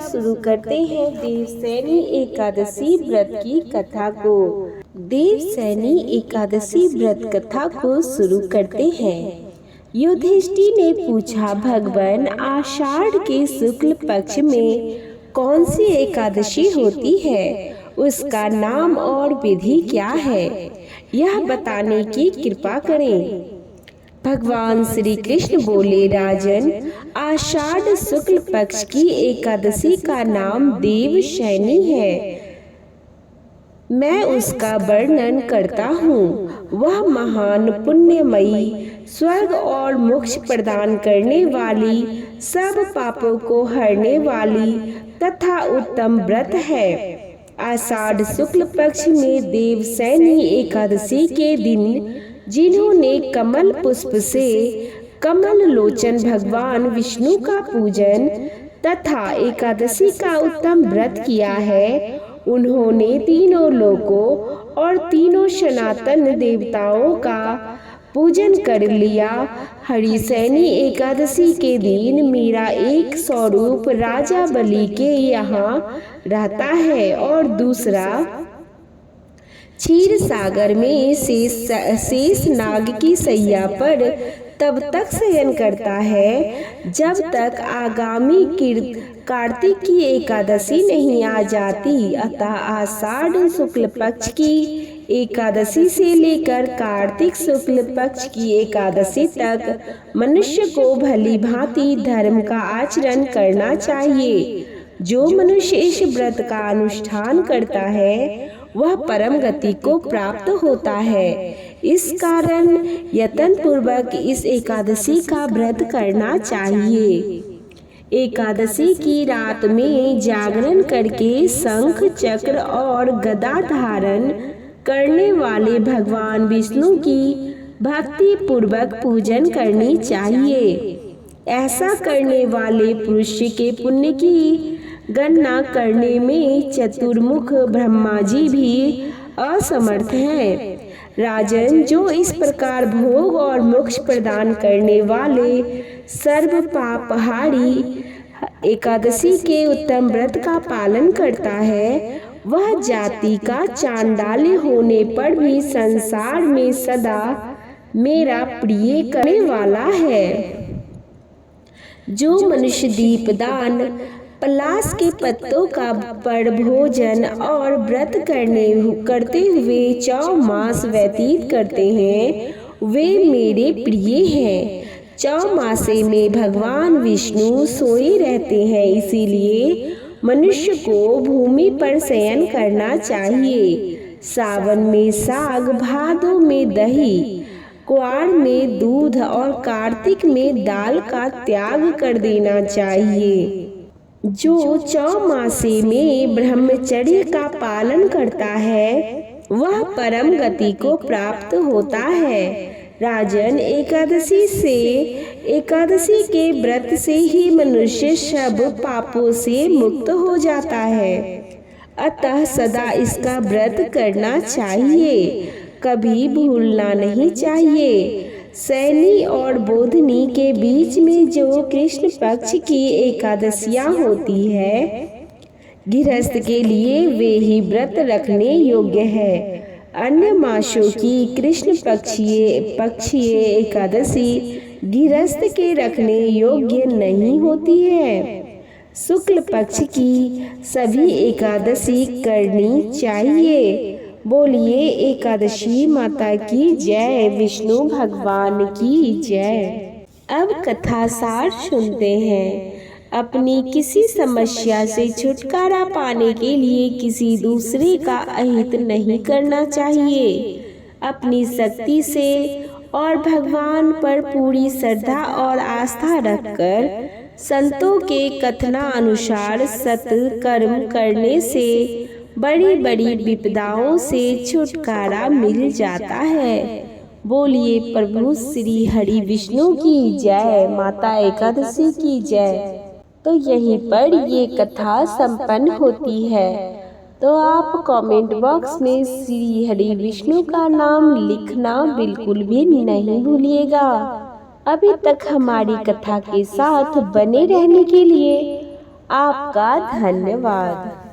शुरू करते हैं देवसैनी एकादशी व्रत की कथा को। देवसैनी एकादशी व्रत कथा को शुरू करते हैं। युधिष्ठिर ने पूछा, भगवान, आषाढ़ के शुक्ल पक्ष में कौन सी एकादशी होती है? उसका नाम और विधि क्या है? यह बताने की कृपा करें। भगवान श्री कृष्ण बोले, राजन, आषाढ़ शुक्ल पक्ष की एकादशी का नाम देवशयनी है। मैं उसका वर्णन करता हूँ। वह महान पुण्यमयी, स्वर्ग और मोक्ष प्रदान करने वाली, सब पापों को हरने वाली तथा उत्तम व्रत है। आषाढ़ शुक्ल पक्ष में देवसैनी एकादशी के दिन जिन्होंने कमल पुष्प से कमल लोचन भगवान विष्णु का पूजन तथा एकादशी का उत्तम व्रत किया है, उन्होंने तीनों लोकों और तीनों सनातन देवताओं का पूजन कर लिया। हरिसैनी एकादशी के दिन मेरा एक स्वरूप राजा बलि के यहाँ रहता है और दूसरा क्षीर सागर में शेष नाग की सैया पर तब तक शयन करता है जब तक आगामी कार्तिक की एकादशी नहीं आ जाती। अतः आषाढ़ शुक्ल पक्ष की एकादशी से लेकर कार्तिक शुक्ल पक्ष की एकादशी तक मनुष्य को भली भांति धर्म का आचरण करना चाहिए। जो मनुष्य इस व्रत का अनुष्ठान करता है वह परम गति को प्राप्त होता है। इस कारण यत्न पूर्वक इस एकादशी का व्रत करना चाहिए। एकादशी की रात में जागरण करके शंख चक्र और गदा धारण करने वाले भगवान विष्णु की भक्ति पूर्वक पूजन करनी चाहिए। ऐसा करने वाले पुरुष के पुण्य की गणना करने में चतुर्मुख ब्रह्मा जी भी असमर्थ हैं। राजन, जो इस प्रकार भोग और मोक्ष प्रदान करने वाले सर्व पापहारी एकादशी के उत्तम व्रत का पालन करता है, वह जाति का चांडाल्य होने पर भी संसार में सदा मेरा प्रिय करने वाला है। जो मनुष्य दीपदान, पलाश के पत्तों का पर भोजन और व्रत करते हुए 4 मास व्यतीत करते हैं, वे मेरे प्रिय हैं। 4 मासे में भगवान विष्णु सोए रहते हैं, इसीलिए मनुष्य को भूमि पर शयन करना चाहिए। सावन में साग, भादों में दही, क्वार में दूध और कार्तिक में दाल का त्याग कर देना चाहिए। जो 4 मासे में ब्रह्मचर्य का पालन करता है वह परम गति को प्राप्त होता है। राजन, एकादशी के व्रत से ही मनुष्य सब पापों से मुक्त हो जाता है। अतः सदा इसका व्रत करना चाहिए, कभी भूलना नहीं चाहिए। सैनी और बोधनी के बीच में जो कृष्ण पक्ष की एकादशियां होती है, गृहस्थ के लिए वे ही व्रत रखने योग्य है। अन्य मासों की कृष्ण पक्षीय एकादशी गृहस्थ के रखने योग्य नहीं होती है। शुक्ल पक्ष की सभी एकादशी करनी चाहिए। बोलिए एकादशी माता की जय, विष्णु भगवान की जय। अब कथा सार सुनते हैं। अपनी किसी समस्या से छुटकारा पाने के लिए किसी दूसरे का अहित नहीं करना चाहिए। अपनी शक्ति से और भगवान पर पूरी श्रद्धा और आस्था रखकर संतों के कथनानुसार सत कर्म करने से बड़ी बड़ी विपदाओं से छुटकारा मिल जाता है। बोलिए प्रभु श्री हरि विष्णु की जय, माता एकादशी की जय। तो यहीं पर ये कथा संपन्न होती है। तो आप कमेंट बॉक्स में श्री हरि विष्णु का नाम लिखना बिल्कुल भी नहीं भूलिएगा। अभी तक हमारी कथा के साथ बने रहने के लिए आपका धन्यवाद।